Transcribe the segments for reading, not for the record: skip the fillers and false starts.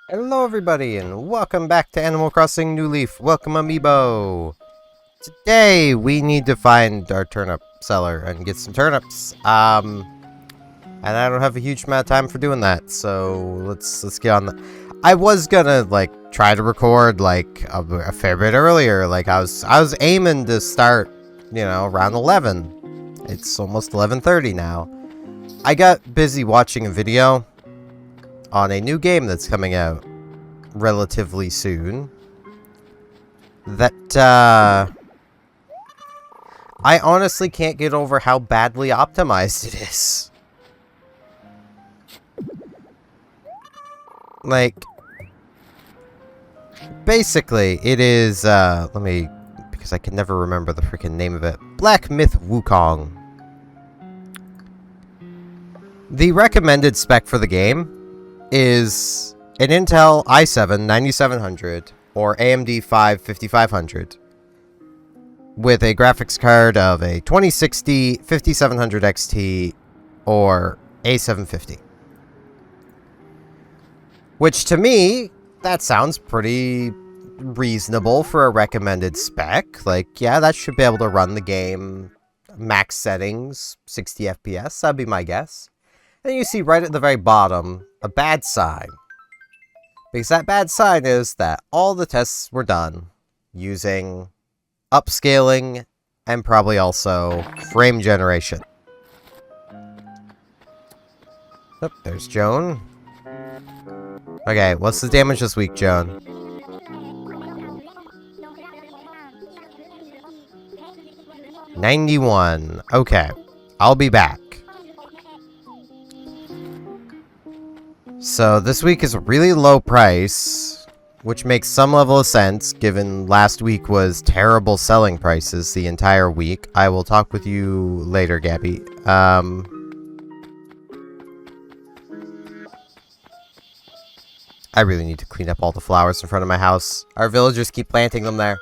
Hello everybody, and welcome back to Animal Crossing New Leaf. Welcome, Amiibo! Today, we need to find our turnip seller and get some turnips. And I don't have a huge amount of time for doing that, so let's get on the... I was gonna, like, try to record, like, a fair bit earlier. Like, I was aiming to start, you know, around 11. It's almost 11:30 now. I got busy watching a video on a new game that's coming out relatively soon that I honestly can't get over how badly optimized it is. Like, basically it is because I can never remember the freaking name of it. Black Myth Wukong. The recommended spec for the game is an Intel i7 9700 or AMD 5500 with a graphics card of a 2060, 5700 XT, or A750. Which to me, that sounds pretty reasonable for a recommended spec. Like, yeah, that should be able to run the game max settings, 60 FPS, that'd be my guess. And you see right at the very bottom, a bad sign. Because that bad sign is that all the tests were done using upscaling and probably also frame generation. Oh, there's Joan. Okay, what's the damage this week, Joan? $91. Okay, I'll be back. So this week is a really low price, which makes some level of sense given last week was terrible selling prices the entire week. I will talk with you later, Gabby. I really need to clean up all the flowers in front of my house. Our villagers keep planting them there.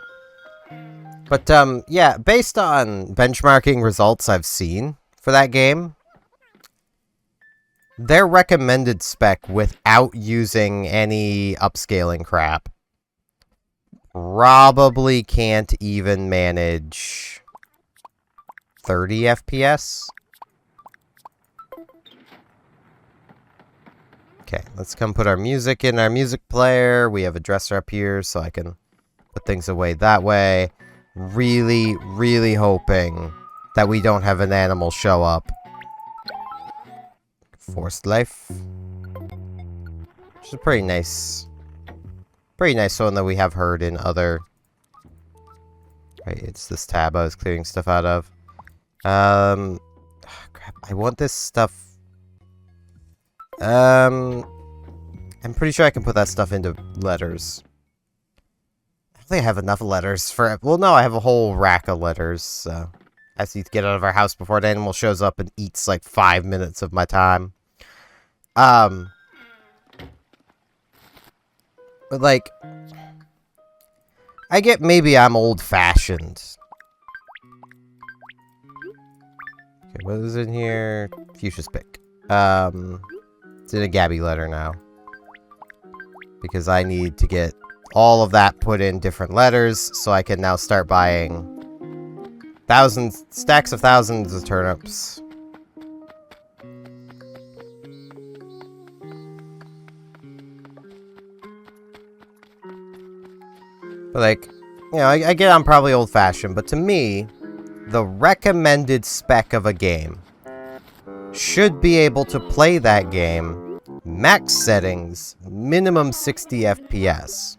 But yeah, based on benchmarking results I've seen for that game, their recommended spec without using any upscaling crap probably can't even manage 30 FPS. Okay, let's come put our music in our music player. We have a dresser up here so I can put things away that way. Really, really hoping that we don't have an animal show up. Forced life. Which is pretty nice. Pretty nice one that we have heard in other... Right, it's this tab I was clearing stuff out of. Crap, I want this stuff... I'm pretty sure I can put that stuff into letters. I don't think I have enough letters for... Well, no, I have a whole rack of letters, so... I just need to get out of our house before the animal shows up and eats, like, 5 minutes of my time. But, like... I get maybe I'm old-fashioned. Okay, what is in here? Fuchsia's pick. It's in a Gabby letter now. Because I need to get all of that put in different letters, so I can now start buying... stacks of thousands of turnips. But like, you know, I get I'm probably old-fashioned, but to me, the recommended spec of a game should be able to play that game max settings, minimum 60 FPS.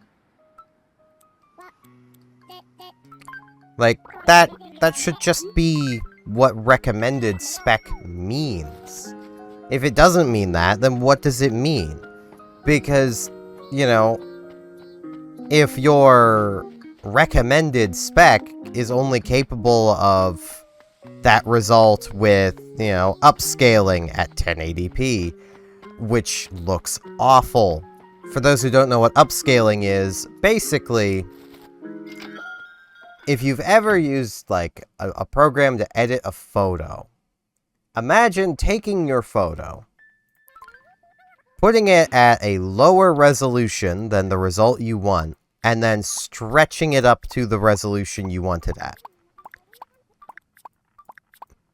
Like, that should just be what recommended spec means. If it doesn't mean that, then what does it mean? Because, you know, if your recommended spec is only capable of that result with, you know, upscaling at 1080p, which looks awful. For those who don't know what upscaling is, basically, if you've ever used, like, a program to edit a photo, imagine taking your photo, putting it at a lower resolution than the result you want, and then stretching it up to the resolution you want it at.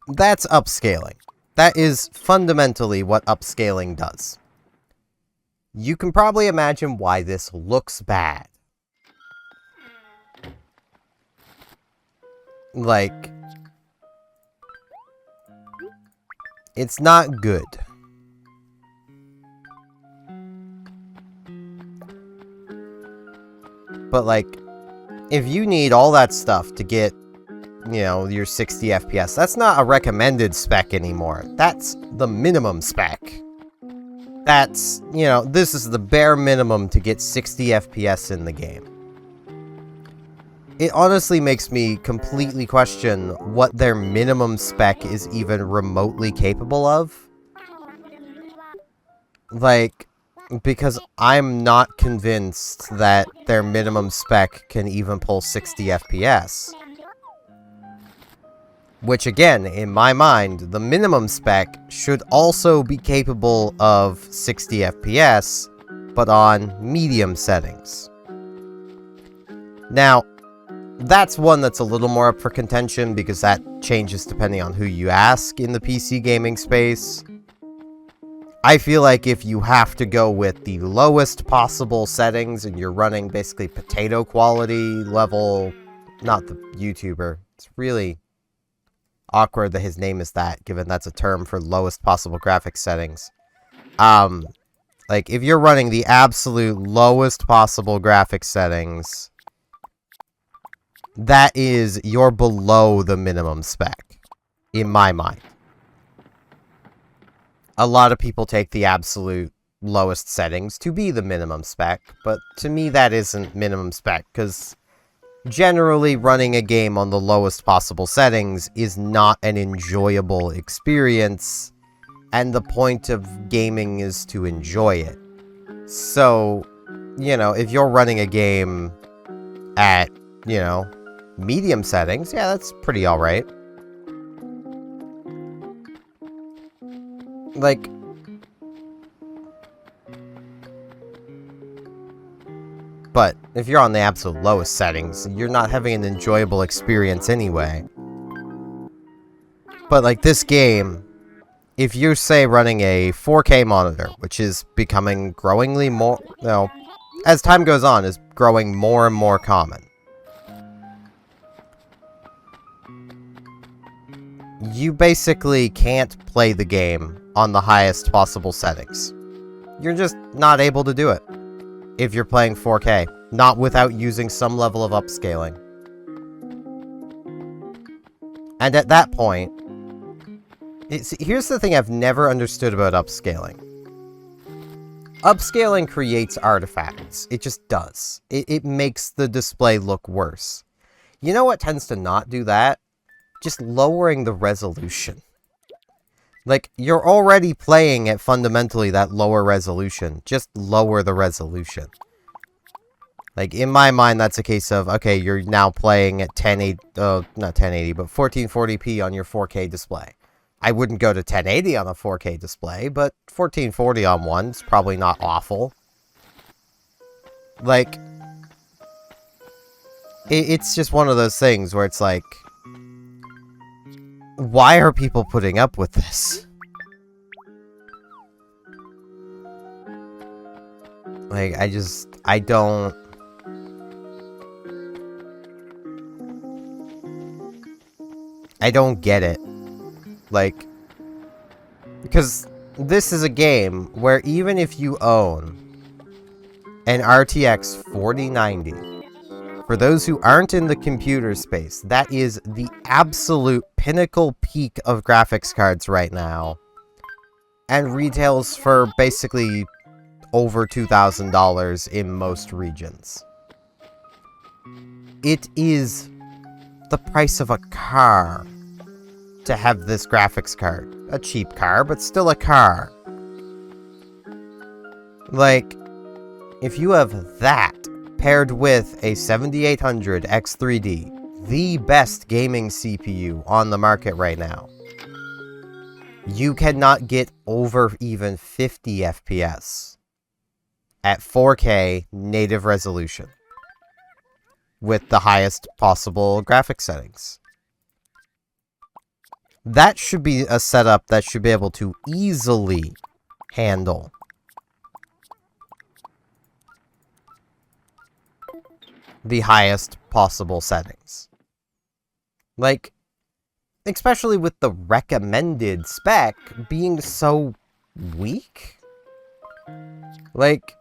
That's upscaling. That is fundamentally what upscaling does. You can probably imagine why this looks bad. Like, it's not good. But, like, if you need all that stuff to get, you know, your 60 FPS, that's not a recommended spec anymore. That's the minimum spec. That's, you know, this is the bare minimum to get 60 FPS in the game. It honestly makes me completely question what their minimum spec is even remotely capable of. Like, because I'm not convinced that their minimum spec can even pull 60 FPS. Which, again, in my mind, the minimum spec should also be capable of 60 FPS, but on medium settings. Now, that's one that's a little more up for contention, because that changes depending on who you ask in the PC gaming space. I feel like if you have to go with the lowest possible settings and you're running basically potato quality level, not the YouTuber, it's really awkward that his name is that, given that's a term for lowest possible graphics settings. Like, if you're running the absolute lowest possible graphics settings, that is, you're below the minimum spec, in my mind. A lot of people take the absolute lowest settings to be the minimum spec, but to me that isn't minimum spec, because generally running a game on the lowest possible settings is not an enjoyable experience, and the point of gaming is to enjoy it. So, you know, if you're running a game at, you know, medium settings, yeah, that's pretty alright. Like, but if you're on the absolute lowest settings, you're not having an enjoyable experience anyway. But like this game, if you're, say, running a 4K monitor, which is becoming growingly more, you know, as time goes on, is growing more and more common. You basically can't play the game on the highest possible settings. You're just not able to do it if you're playing 4K, not without using some level of upscaling. And at that point, here's the thing I've never understood about upscaling. Upscaling creates artifacts. It just does. It makes the display look worse. You know what tends to not do that? Just lowering the resolution. Like, you're already playing at fundamentally that lower resolution. Just lower the resolution. Like, in my mind, that's a case of, okay, you're now playing at not 1080, but 1440p on your 4K display. I wouldn't go to 1080 on a 4K display, but 1440 on one's probably not awful. Like, it's just one of those things where it's like, why are people putting up with this? Like, I don't get it. Like, because this is a game where even if you own an RTX 4090, for those who aren't in the computer space, that is the absolute pinnacle peak of graphics cards right now, and retails for basically over $2,000 in most regions. It is the price of a car to have this graphics card. A cheap car, but still a car. Like, if you have that paired with a 7800 X3D, the best gaming CPU on the market right now, you cannot get over even 50 FPS at 4K native resolution with the highest possible graphics settings. That should be a setup that should be able to easily handle the highest possible settings. Like, especially with the recommended spec being so weak. Like,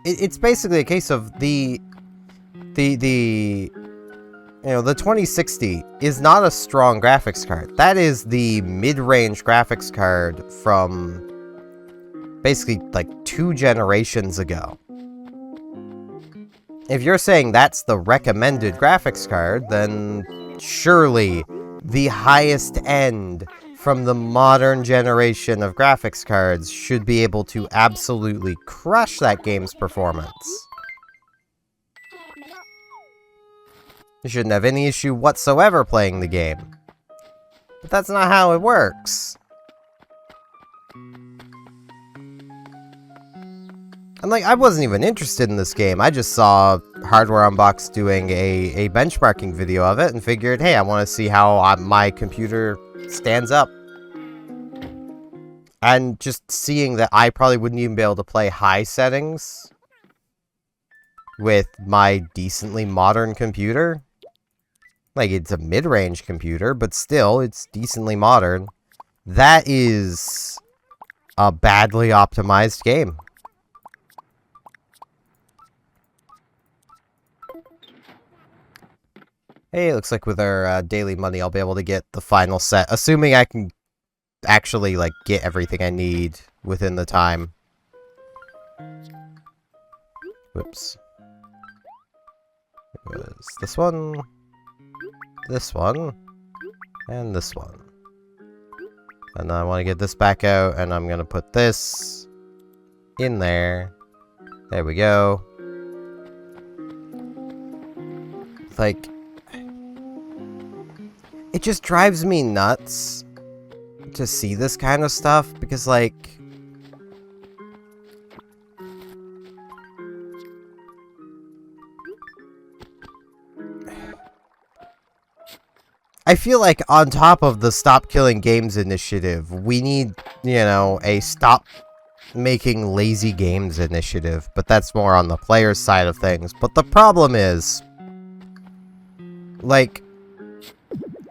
it's basically a case of the 2060 is not a strong graphics card. That is the mid-range graphics card from basically like 2 generations ago. If you're saying that's the recommended graphics card, then surely the highest end from the modern generation of graphics cards should be able to absolutely crush that game's performance. You shouldn't have any issue whatsoever playing the game. But that's not how it works. And like, I wasn't even interested in this game. I just saw Hardware Unbox doing a benchmarking video of it and figured, hey, I want to see how my computer stands up. And just seeing that I probably wouldn't even be able to play high settings with my decently modern computer. Like, it's a mid-range computer, but still, it's decently modern. That is a badly optimized game. Hey, it looks like with our daily money, I'll be able to get the final set. Assuming I can actually, like, get everything I need within the time. Whoops. There's this one, and this one. And I want to get this back out, and I'm going to put this in there. There we go. Like, it just drives me nuts to see this kind of stuff, because, like, I feel like on top of the Stop Killing Games initiative, we need, you know, a Stop Making Lazy Games initiative, but that's more on the player's side of things. But the problem is, like,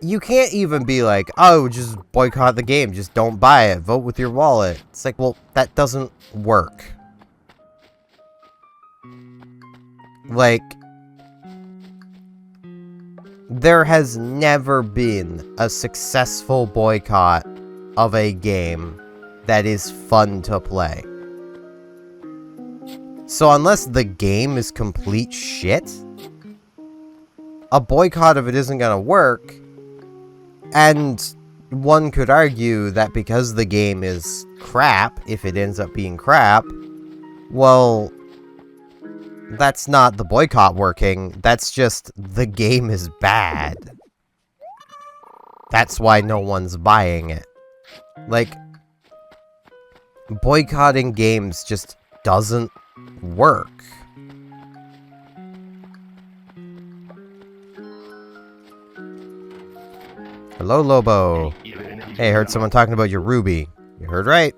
you can't even be like, oh, just boycott the game, just don't buy it, vote with your wallet. It's like, well, that doesn't work. Like, there has never been a successful boycott of a game that is fun to play. So unless the game is complete shit, a boycott of it isn't gonna work. And one could argue that because the game is crap, if it ends up being crap, well, that's not the boycott working, that's just the game is bad. That's why no one's buying it. Like, boycotting games just doesn't work. Hello, Lobo. Hey, I heard someone talking about your ruby. You heard right.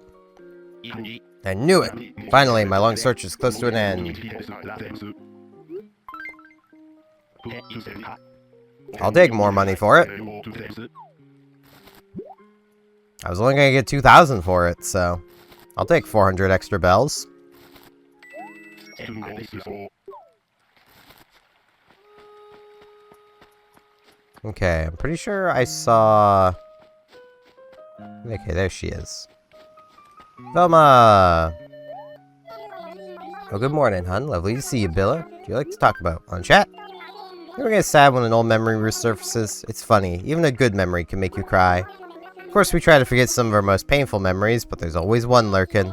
I knew it. Finally, my long search is close to an end. I'll take more money for it. I was only gonna get 2,000 for it, so I'll take 400 extra bells. Okay, I'm pretty sure I saw... Okay, there she is. Velma! Oh, good morning, hun. Lovely to see you, Billa. Do you like to talk about on chat? You ever get sad when an old memory resurfaces? It's funny. Even a good memory can make you cry. Of course, we try to forget some of our most painful memories, but there's always one lurking.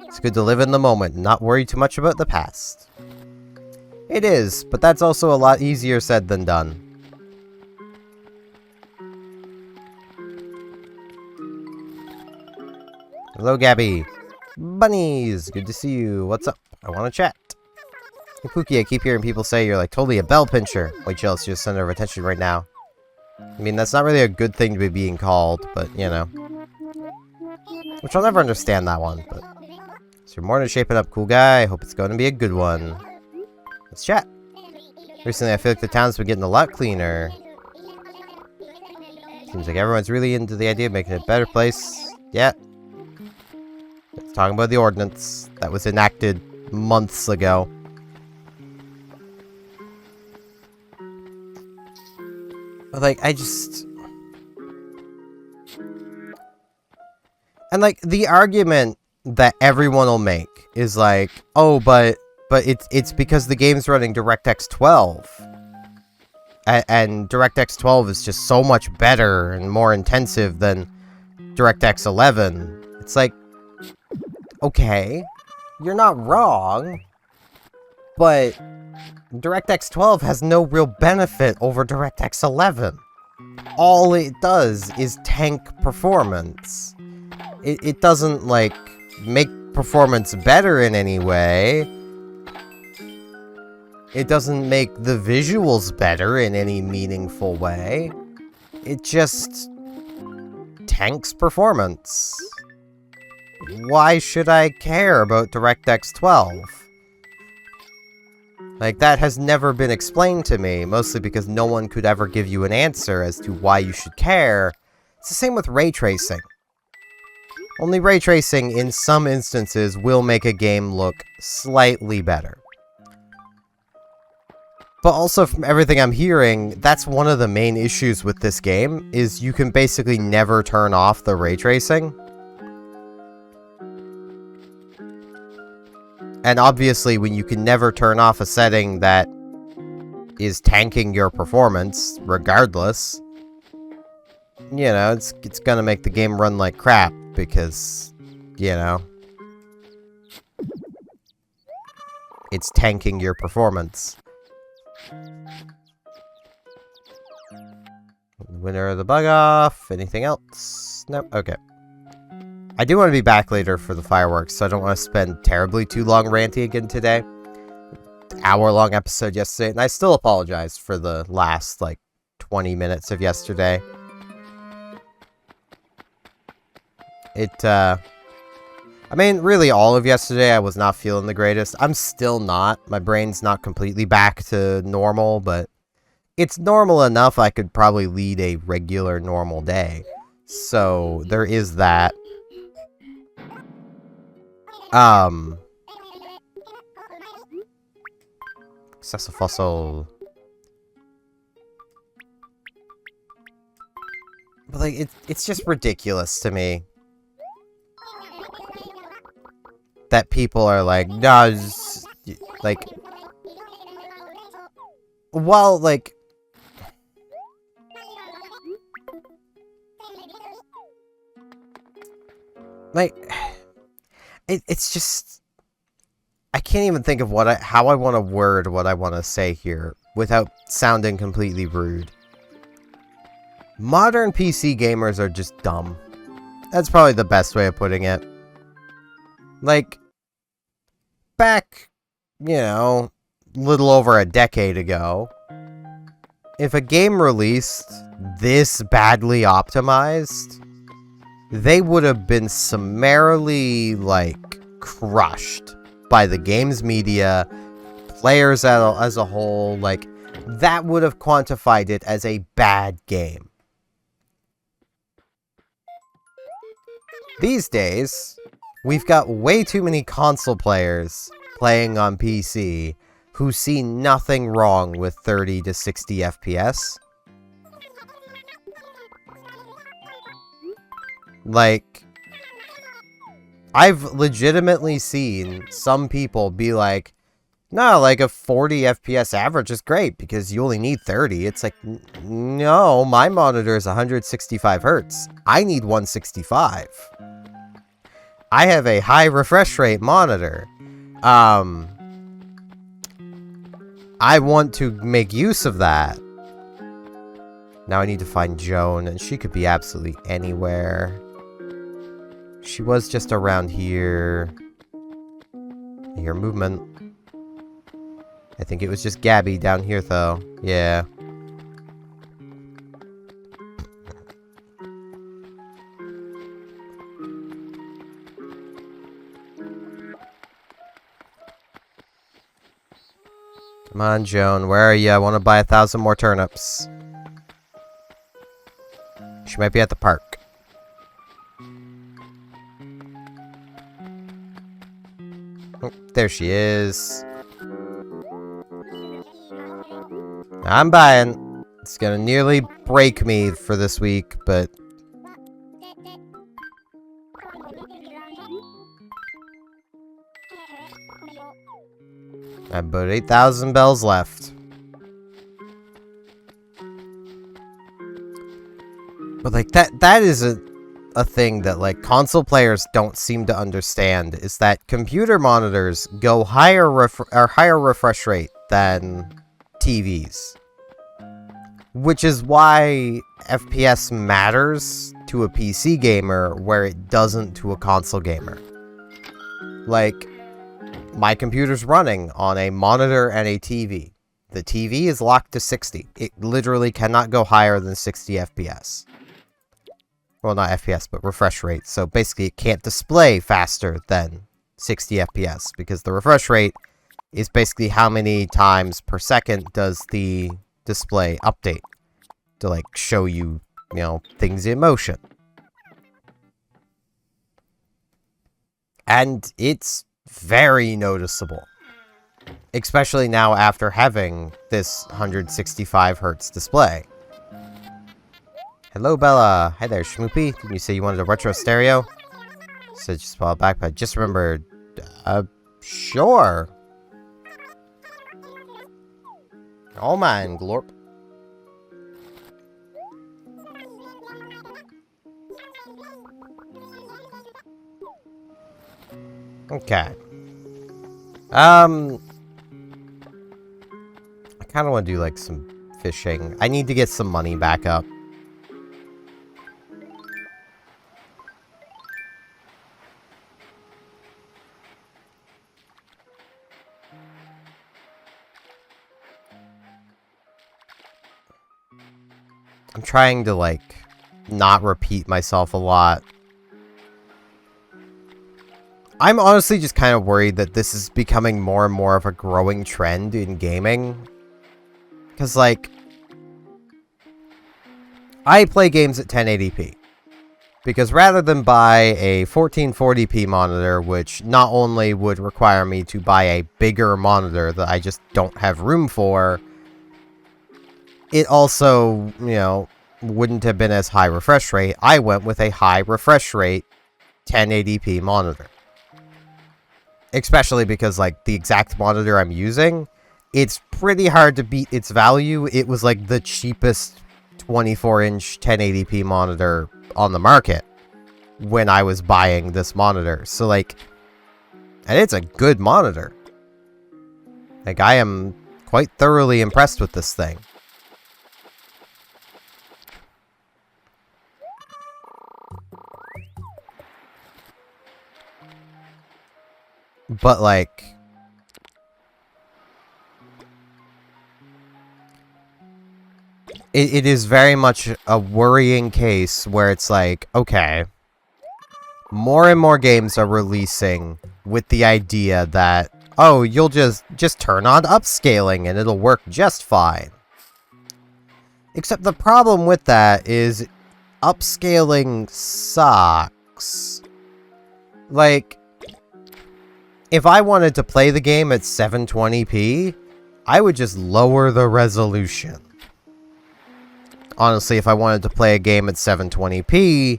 It's good to live in the moment and not worry too much about the past. It is, but that's also a lot easier said than done. Hello, Gabby. Bunnies! Good to see you. What's up? I want to chat. Hey, Pookie, I keep hearing people say you're like totally a bell pincher. Wait, chill, it's just center of attention right now. I mean, that's not really a good thing to be being called, but, you know. Which I'll never understand that one, but... So your morning's shaping up, cool guy. Hope it's going to be a good one. Let's chat. Recently, I feel like the town's been getting a lot cleaner. Seems like everyone's really into the idea of making it a better place. Yeah. It's talking about the ordinance that was enacted months ago. But, like, I just... And, like, the argument that everyone will make is like, oh, but it's because the game's running DirectX 12. And DirectX 12 is just so much better and more intensive than DirectX 11. It's like, okay, you're not wrong, but DirectX 12 has no real benefit over DirectX 11. All it does is tank performance. It doesn't, like, make performance better in any way. It doesn't make the visuals better in any meaningful way. It just tanks performance. Why should I care about DirectX 12? Like, that has never been explained to me, mostly because no one could ever give you an answer as to why you should care. It's the same with ray tracing. Only ray tracing, in some instances, will make a game look slightly better. But also, from everything I'm hearing, that's one of the main issues with this game, is you can basically never turn off the ray tracing. And obviously, when you can never turn off a setting that is tanking your performance, regardless, you know, it's gonna make the game run like crap, because, you know, it's tanking your performance. Winner of the bug off. Anything else? Nope. Okay. I do want to be back later for the fireworks, so I don't want to spend terribly too long ranting again today. Hour-long episode yesterday, and I still apologize for the last, like, 20 minutes of yesterday. I mean, really all of yesterday I was not feeling the greatest. I'm still not. My brain's not completely back to normal, but it's normal enough I could probably lead a regular normal day. So, there is that. Excessive fossil. But, like, it's just ridiculous to me that people are like, no, like, well, like, it's just, I can't even think of how I want to word what I want to say here without sounding completely rude. Modern PC gamers are just dumb. That's probably the best way of putting it. Like, back, you know, little over a decade ago, if a game released this badly optimized, they would have been summarily, like, crushed by the game's media, players as a whole. Like, that would have quantified it as a bad game. These days, we've got way too many console players playing on PC who see nothing wrong with 30 to 60 FPS. Like, I've legitimately seen some people be like, no, like a 40 FPS average is great because you only need 30. It's like, no, my monitor is 165 hertz. I need 165. I have a high refresh rate monitor. I want to make use of that. Now I need to find Joan, and she could be absolutely anywhere. She was just around here. I hear movement. I think it was just Gabby down here, though. Yeah. Come on, Joan. Where are you? I want to buy 1,000 more turnips. She might be at the park. Oh, there she is. I'm buying. It's gonna nearly break me for this week, but... I have about 8,000 bells left. But, like, that is a thing that, like, console players don't seem to understand, is that computer monitors go higher refresh rate than TVs. Which is why FPS matters to a PC gamer where it doesn't to a console gamer. Like, my computer's running on a monitor and a TV. The TV is locked to 60. It literally cannot go higher than 60 FPS. Well, not FPS, but refresh rate. So basically, it can't display faster than 60 FPS, because the refresh rate is basically how many times per second does the display update to, like, show you, you know, things in motion. And it's very noticeable. Especially now after having this 165 hertz display. Hello, Bella. Hi there, Schmoopy. Didn't you say you wanted a retro stereo? Said just a while back, but I just remembered. Sure. All mine, Glorp. Okay. I kind of want to do, like, some fishing. I need to get some money back up. I'm trying to, like, not repeat myself a lot. I'm honestly just kind of worried that this is becoming more and more of a growing trend in gaming. Because, like, I play games at 1080p. Because rather than buy a 1440p monitor, which not only would require me to buy a bigger monitor that I just don't have room for, it also, you know, wouldn't have been as high refresh rate. I went with a high refresh rate 1080p monitor. Especially because, like, the exact monitor I'm using, it's pretty hard to beat its value. It was, like, the cheapest 24-inch 1080p monitor on the market when I was buying this monitor. So, like, and it's a good monitor. Like, I am quite thoroughly impressed with this thing. But, like, it is very much a worrying case where it's like, okay, more and more games are releasing with the idea that, oh, you'll just turn on upscaling and it'll work just fine. Except the problem with that is upscaling sucks. Like, if I wanted to play the game at 720p, I would just lower the resolution. Honestly, if I wanted to play a game at 720p,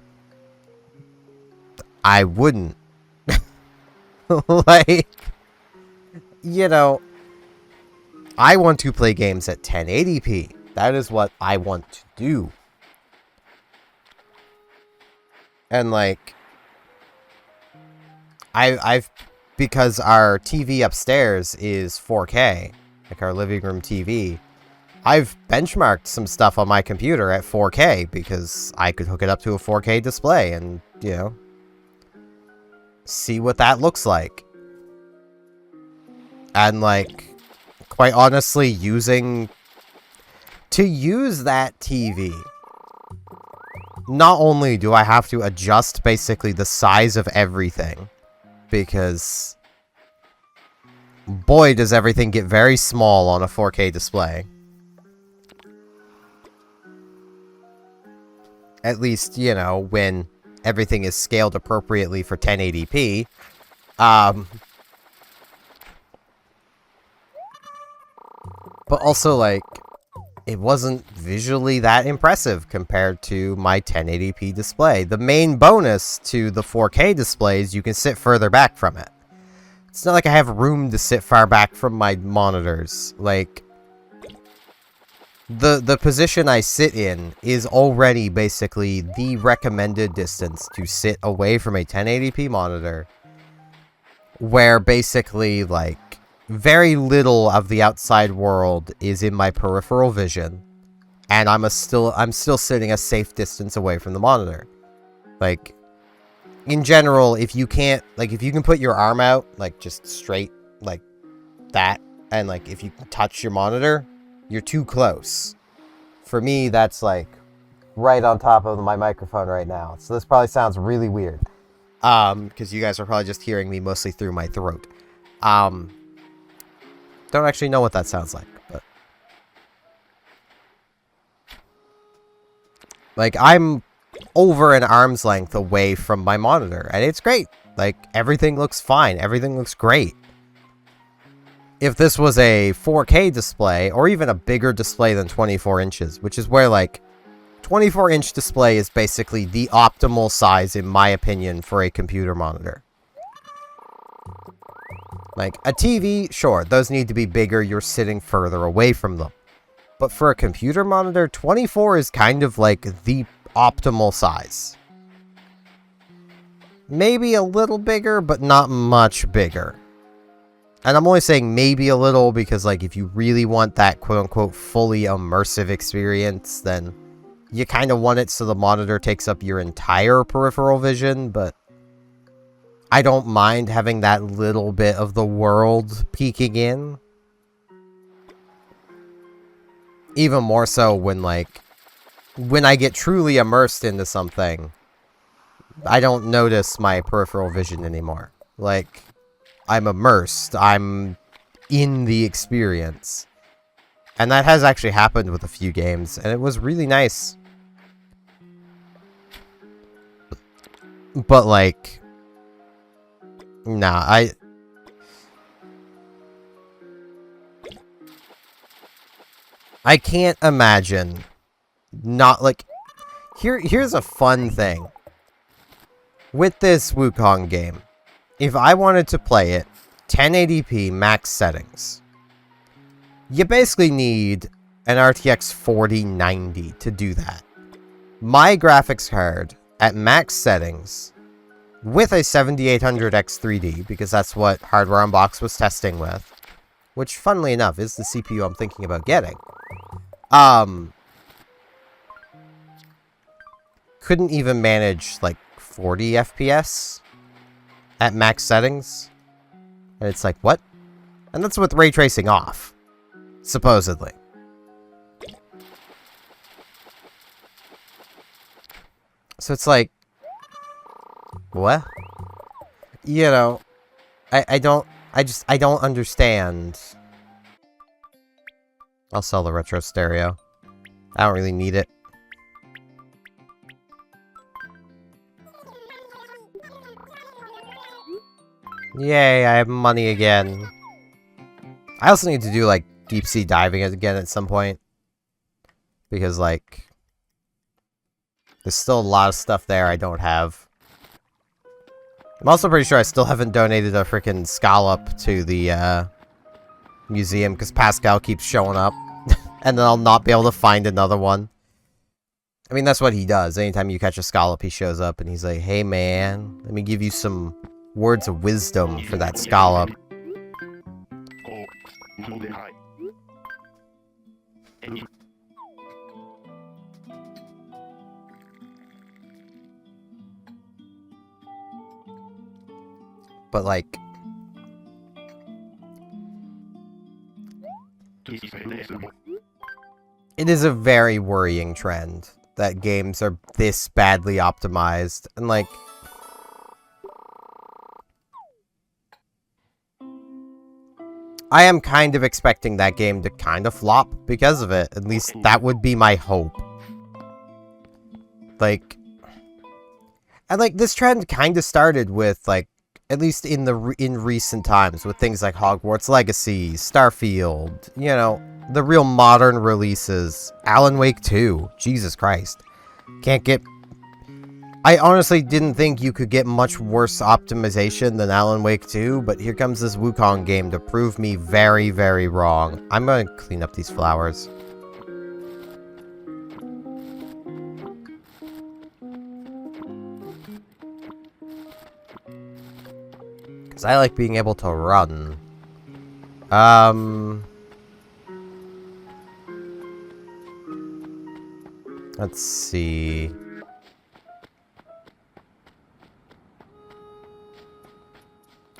I wouldn't. Like, you know, I want to play games at 1080p. That is what I want to do. And like, I've because our TV upstairs is 4K, like our living room TV, I've benchmarked some stuff on my computer at 4K because I could hook it up to a 4K display and, you know, see what that looks like. And like, quite honestly, to use that TV, not only do I have to adjust basically the size of everything, because boy does everything get very small on a 4K display. At least, you know, when everything is scaled appropriately for 1080p. But also, like, it wasn't visually that impressive compared to my 1080p display. The main bonus to the 4K display is you can sit further back from it. It's not like I have room to sit far back from my monitors. Like, the position I sit in is already basically the recommended distance to sit away from a 1080p monitor, where basically, like, very little of the outside world is in my peripheral vision, and I'm still sitting a safe distance away from the monitor. Like, in general, if you can put your arm out, like, just straight, like, that, and, like, if you touch your monitor, you're too close. For me, that's, like, right on top of my microphone right now. So this probably sounds really weird. Because you guys are probably just hearing me mostly through my throat. Don't actually know what that sounds like, but... like, I'm over an arm's length away from my monitor, and it's great. Like, everything looks fine. Everything looks great. If this was a 4K display, or even a bigger display than 24 inches, which is where, like, 24-inch display is basically the optimal size, in my opinion, for a computer monitor. Like, a TV, sure, those need to be bigger, you're sitting further away from them. But for a computer monitor, 24 is kind of like the optimal size. Maybe a little bigger, but not much bigger. And I'm only saying maybe a little because, like, if you really want that quote-unquote fully immersive experience, then you kind of want it so the monitor takes up your entire peripheral vision, but I don't mind having that little bit of the world peeking in. Even more so when, like, when I get truly immersed into something, I don't notice my peripheral vision anymore. Like, I'm immersed. I'm in the experience. And that has actually happened with a few games, and it was really nice. But, like, nah, I can't imagine not, like, here's a fun thing. With this Wukong game, if I wanted to play it 1080p max settings, you basically need an RTX 4090 to do that. My graphics card at max settings with a 7800X3D, because that's what Hardware Unboxed was testing with, which, funnily enough, is the CPU I'm thinking about getting. Couldn't even manage, like, 40 FPS at max settings. And it's like, what? And that's with ray tracing off, supposedly. So it's like, what? You know, I don't understand. I'll sell the retro stereo. I don't really need it. Yay, I have money again. I also need to do, like, deep sea diving again at some point. Because, like, there's still a lot of stuff there I don't have. I'm also pretty sure I still haven't donated a freaking scallop to the museum because Pascal keeps showing up. And then I'll not be able to find another one. I mean, that's what he does. Anytime you catch a scallop, he shows up and he's like, hey man, let me give you some words of wisdom for that scallop. But like, it is a very worrying trend that games are this badly optimized, and like, I am kind of expecting that game to kind of flop because of it. At least that would be my hope. Like, and like, this trend kind of started with like, at least in recent times, with things like Hogwarts Legacy, Starfield, you know, the real modern releases. Alan Wake 2, Jesus Christ. Can't get... I honestly didn't think you could get much worse optimization than Alan Wake 2, but here comes this Wukong game to prove me very, very wrong. I'm gonna clean up these flowers. Because I like being able to run. Let's see.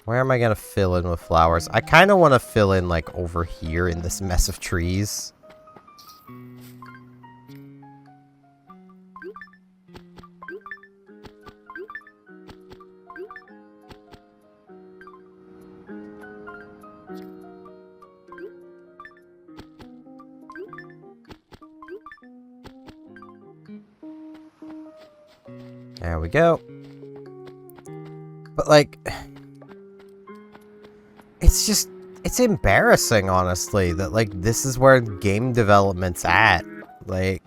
Where am I gonna fill in with flowers? I kind of want to fill in, like, over here in this mess of trees. There we go. But, like, it's just, it's embarrassing, honestly, that, like, this is where game development's at. Like,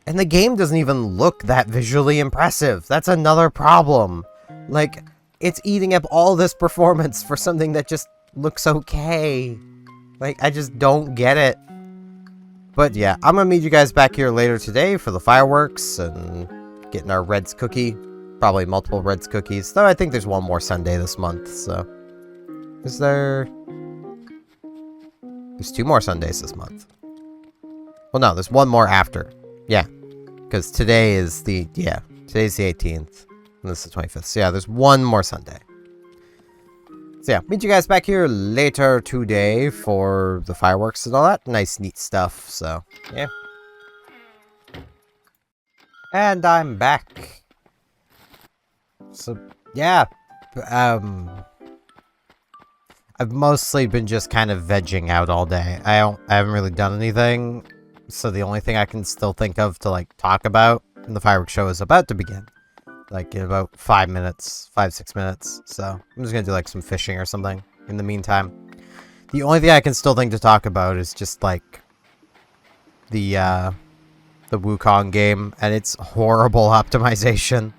and the game doesn't even look that visually impressive. That's another problem. Like, it's eating up all this performance for something that just looks okay. Like, I just don't get it. But yeah, I'm gonna meet you guys back here later today for the fireworks and getting our Reds cookie. Probably multiple Reds cookies. Though I think there's one more Sunday this month, so... Is there... There's 2 more Sundays this month. Well, no, there's one more after. Yeah. Because today is the... Yeah. Today's the 18th. And this is the 25th. So yeah, there's one more Sunday. So yeah, meet you guys back here later today for the fireworks and all that. Nice, neat stuff. So, yeah. And I'm back. So, yeah. I've mostly been just kind of vegging out all day. I haven't really done anything. So the only thing I can still think of to, like, talk about, and the fireworks show is about to begin. Like, in about 5 minutes, 5-6 minutes. So, I'm just gonna do, like, some fishing or something in the meantime. The only thing I can still think to talk about is just, like, the Wukong game and its horrible optimization.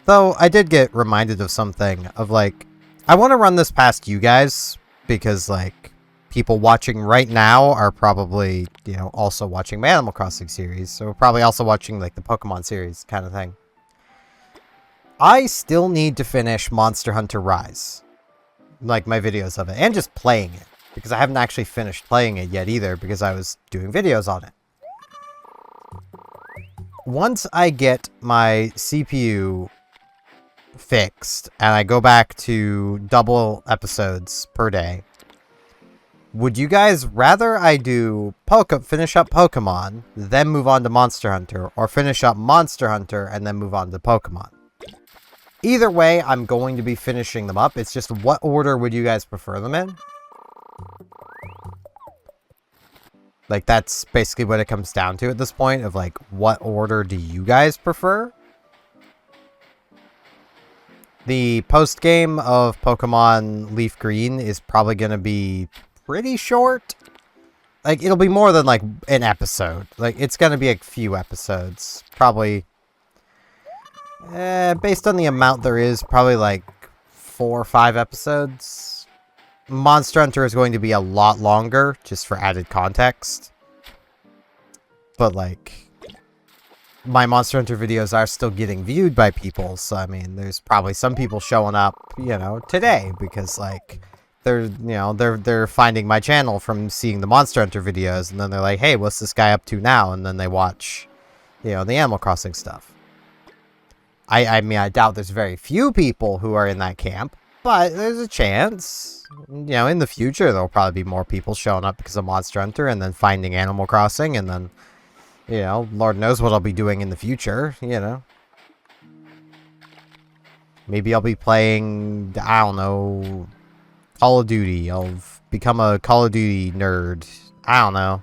Though, I did get reminded of something, of, like, I want to run this past you guys, because, like, people watching right now are probably, you know, also watching my Animal Crossing series, so probably also watching, like, the Pokemon series kind of thing. I still need to finish Monster Hunter Rise. Like, my videos of it, and just playing it, because I haven't actually finished playing it yet either, because I was doing videos on it. Once I get my CPU fixed, and I go back to double episodes per day, would you guys rather I do finish up Pokemon, then move on to Monster Hunter, or finish up Monster Hunter and then move on to Pokemon? Either way, I'm going to be finishing them up. It's just, what order would you guys prefer them in? Like, that's basically what it comes down to at this point, of, like, what order do you guys prefer? The post-game of Pokemon Leaf Green is probably going to be pretty short. Like, it'll be more than, like, an episode. Like, it's going to be a few episodes. Probably Based on the amount there is, probably like 4 or 5 episodes. Monster Hunter is going to be a lot longer, just for added context. But, like, my Monster Hunter videos are still getting viewed by people, so, I mean, there's probably some people showing up, you know, today, because, like, they're finding my channel from seeing the Monster Hunter videos, and then they're like, hey, what's this guy up to now? And then they watch, you know, the Animal Crossing stuff. I mean, I doubt there's very few people who are in that camp, but there's a chance. You know, in the future, there'll probably be more people showing up because of Monster Hunter and then finding Animal Crossing, and then, you know, Lord knows what I'll be doing in the future, you know. Maybe I'll be playing, I don't know, Call of Duty. I'll become a Call of Duty nerd. I don't know.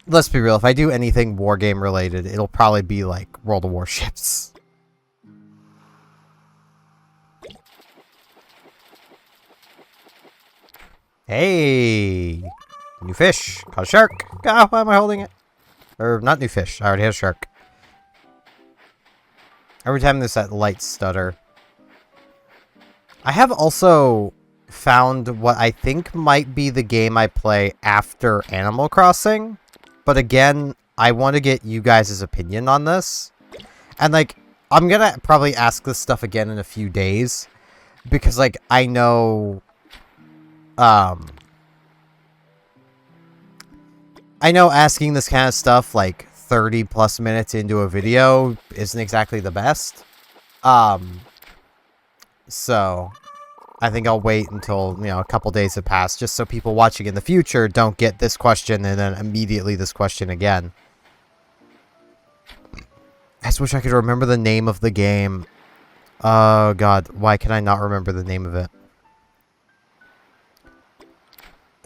Let's be real, if I do anything war game related, it'll probably be like World of Warships. Hey! New fish! Caught a shark! Ah, why am I holding it? Or, not new fish. I already have a shark. Every time there's that light stutter. I have also found what I think might be the game I play after Animal Crossing. But again, I want to get you guys' opinion on this. And, like, I'm gonna probably ask this stuff again in a few days. Because, like, I know... I know asking this kind of stuff, like, 30 plus minutes into a video isn't exactly the best. So, I think I'll wait until, you know, a couple days have passed, just so people watching in the future don't get this question and then immediately this question again. I just wish I could remember the name of the game. Oh, God. Why can I not remember the name of it?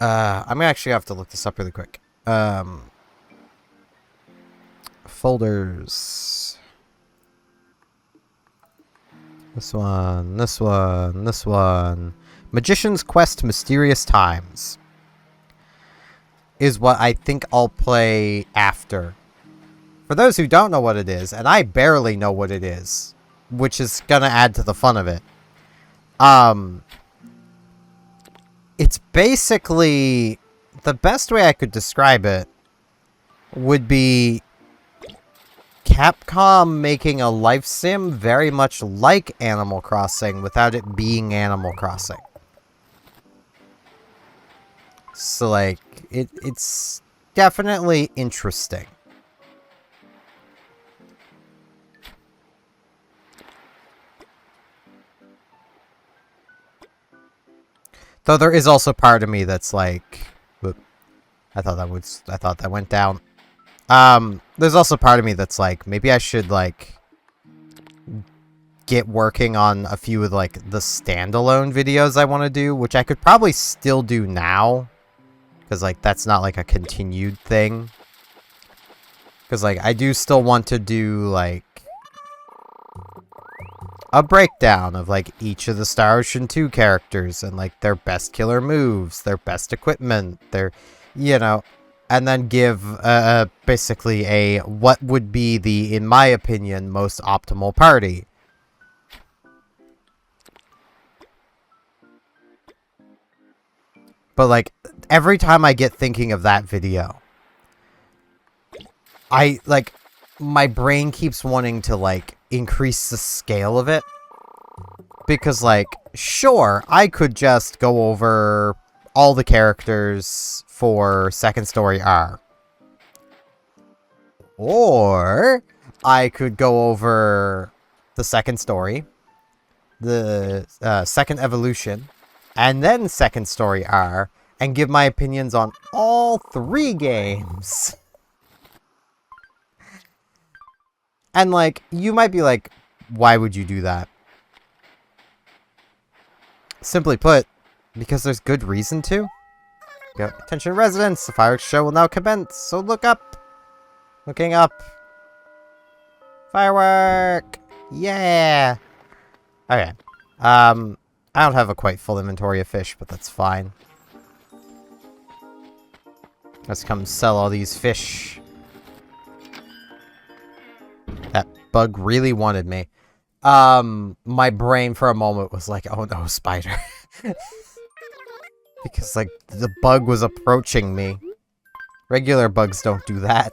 I'm gonna actually have to look this up really quick. Folders. This one, this one, this one. Magician's Quest Mysterious Times is what I think I'll play after. For those who don't know what it is, and I barely know what it is, which is gonna add to the fun of it. It's basically, the best way I could describe it would be Capcom making a life sim very much like Animal Crossing without it being Animal Crossing. So, like, it's definitely interesting. Though there is also part of me that's like, whoop, I thought that went down. There's also part of me that's like, maybe I should, like, get working on a few of, like, the standalone videos I want to do, which I could probably still do now, because, like, that's not, like, a continued thing. Because, like, I do still want to do, like, a breakdown of, like, each of the Star Ocean 2 characters and, like, their best killer moves, their best equipment, their, you know, and then give, basically a, what would be the, in my opinion, most optimal party. But, like, every time I get thinking of that video, my brain keeps wanting to, like, increase the scale of it. Because, like, sure, I could just go over all the characters for Second Story R. Or I could go over the second story, the second evolution, and then Second Story R, and give my opinions on all 3 games. And, like, you might be like, why would you do that? Simply put, because there's good reason to. Go, attention residents, the fireworks show will now commence, so look up. Looking up. Firework! Yeah! Okay. I don't have a quite full inventory of fish, but that's fine. Let's come sell all these fish. That bug really wanted me. my brain for a moment was like, oh no, spider. Because, like, the bug was approaching me. Regular bugs don't do that.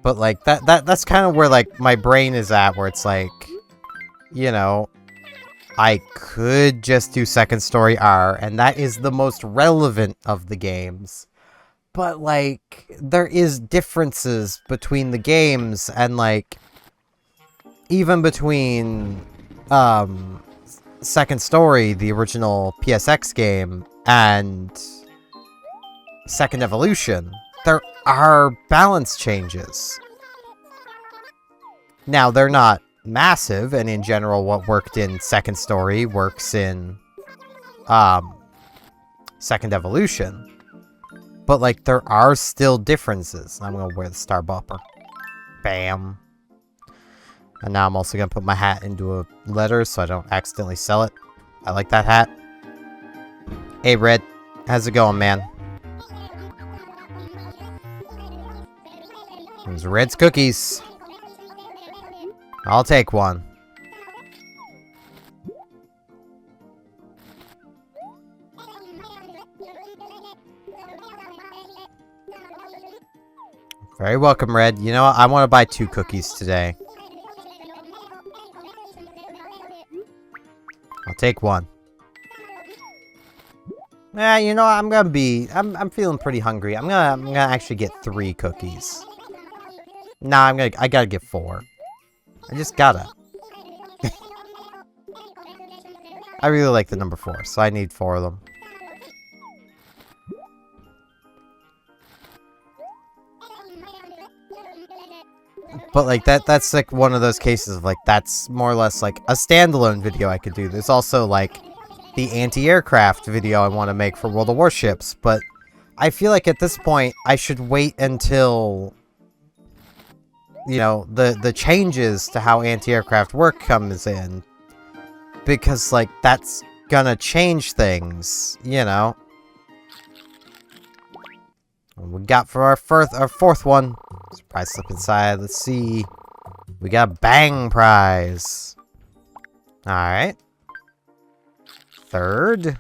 But, like, that's kind of where, like, my brain is at, where it's like, you know, I could just do Second Story R, and that is the most relevant of the games. But, like, there is differences between the games, and, like, even between, Second Story, the original PSX game, and Second Evolution, there are balance changes. Now, they're not massive, and in general, what worked in Second Story works in, Second Evolution. But, like, there are still differences. I'm gonna wear the star bopper. Bam. And now I'm also gonna put my hat into a letter so I don't accidentally sell it. I like that hat. Hey, Red. How's it going, man? There's Red's cookies. I'll take one. Very welcome, Red. You know what? I want to buy 2 cookies today. I'll take one. Yeah, you know what? I'm feeling pretty hungry. I'm gonna actually get 3 cookies. Nah, I gotta get 4. I just gotta. I really like the number 4, so I need 4 of them. But, like, that's, like, one of those cases of, like, that's more or less, like, a standalone video I could do. There's also, like, the anti-aircraft video I want to make for World of Warships, but I feel like at this point, I should wait until, you know, the changes to how anti-aircraft work comes in. Because, like, that's gonna change things, you know? What we got for our fourth one? Surprise slip inside. Let's see. We got a bang prize. Alright. Third.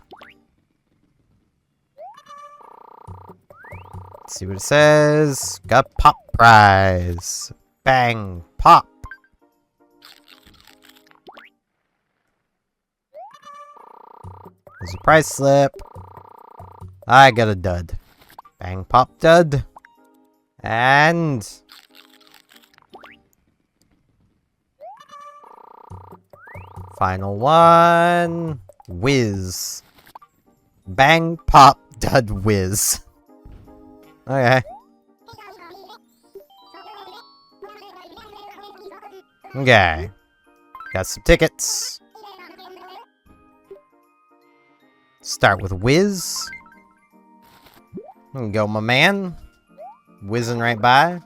Let's see what it says. Got a pop prize. Bang. Pop. There's a prize slip. I got a dud. Bang, pop, dud. And final one. Whiz. Bang, pop, dud, whiz. Okay. Okay. Got some tickets. Start with whiz. There you go, my man. Whizzing right by.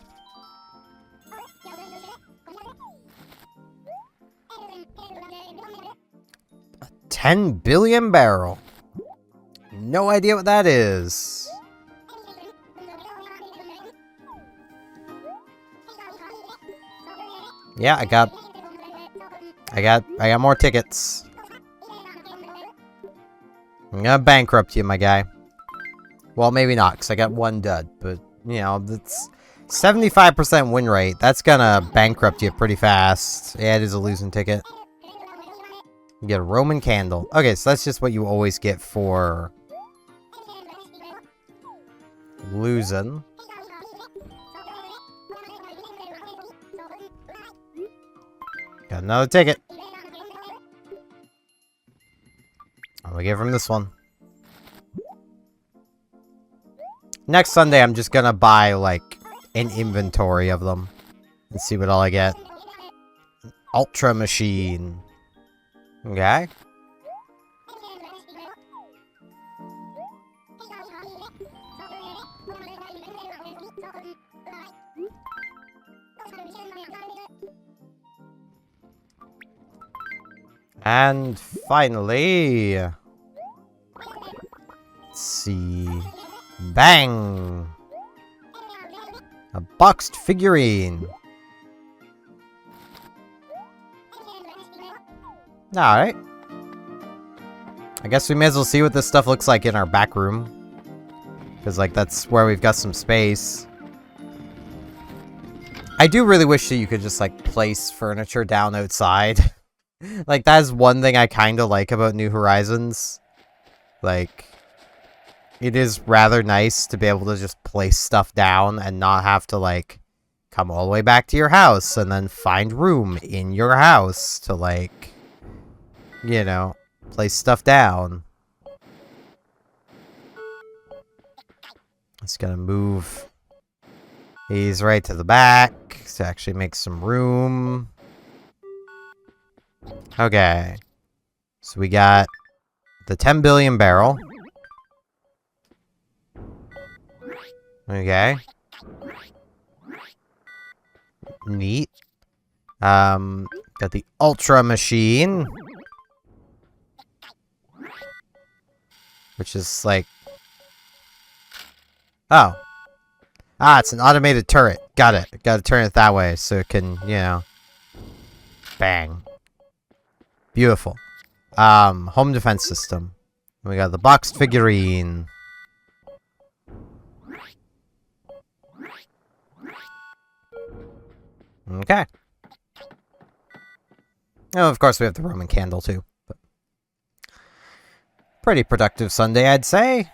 A 10 billion barrel. No idea what that is. Yeah, I got more tickets. I'm gonna bankrupt you, my guy. Well, maybe not, because I got 1 dud, but, you know, that's 75% win rate. That's gonna bankrupt you pretty fast. Yeah, it is a losing ticket. You get a Roman candle. Okay, so that's just what you always get for losing. Got another ticket. I'm gonna get from this one. Next Sunday, I'm just gonna buy, like, an inventory of them. And see what all I get. Ultra machine. Okay. And finally... Let's see... Bang! A boxed figurine. Alright. I guess we may as well see what this stuff looks like in our back room. Because, like, that's where we've got some space. I do really wish that you could just, like, place furniture down outside. Like, that is one thing I kind of like about New Horizons. Like, it is rather nice to be able to just place stuff down and not have to, like, come all the way back to your house and then find room in your house to, like, you know, place stuff down. Just gonna move these right to the back to actually make some room. Okay. So we got the 10 billion barrel. Okay. Neat. Got the Ultra Machine. Which is like... Oh. Ah, it's an automated turret. Got it. Gotta turn it that way so it can, you know... Bang. Beautiful. Home defense system. We got the boxed figurine. Okay. Oh, of course we have the Roman candle too. But pretty productive Sunday, I'd say.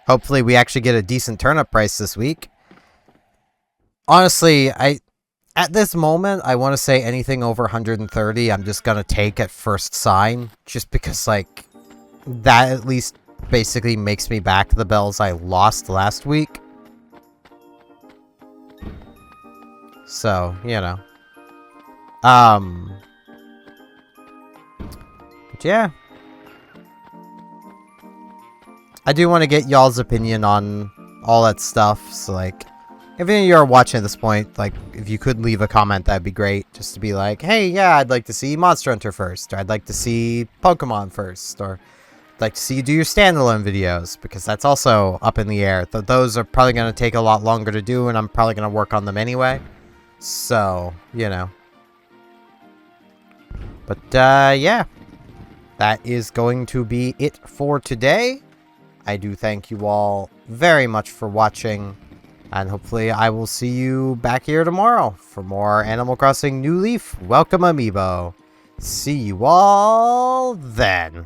Hopefully we actually get a decent turnip price this week. Honestly, at this moment, I want to say anything over 130, I'm just gonna take at first sign. Just because, like, that at least basically makes me back the bells I lost last week. So, you know. But yeah. I do want to get y'all's opinion on all that stuff. So, like, if any of you are watching at this point, like, if you could leave a comment, that'd be great. Just to be like, hey, yeah, I'd like to see Monster Hunter first. Or I'd like to see Pokemon first. Or I'd like to see you do your standalone videos. Because that's also up in the air. Those are probably going to take a lot longer to do. And I'm probably going to work on them anyway. So, you know. But, yeah. That is going to be it for today. I do thank you all very much for watching. And hopefully I will see you back here tomorrow for more Animal Crossing New Leaf Welcome Amiibo. See you all then.